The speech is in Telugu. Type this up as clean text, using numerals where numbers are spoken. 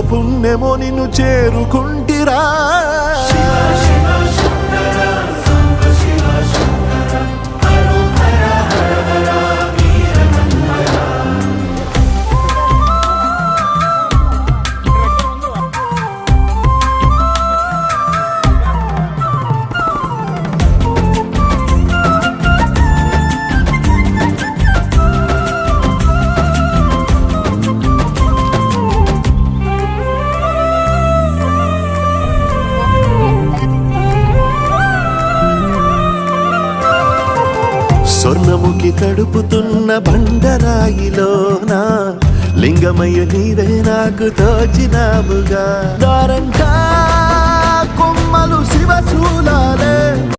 పుణ్యమో నిన్ను చేరుకుంటిరా. స్వర్ణముఖి తడుపుతున్న బండరాయిలోన లింగమయ్య నీవే నాకు తోచినావుగా. దారంగా కొమ్మలు శివశూలాలే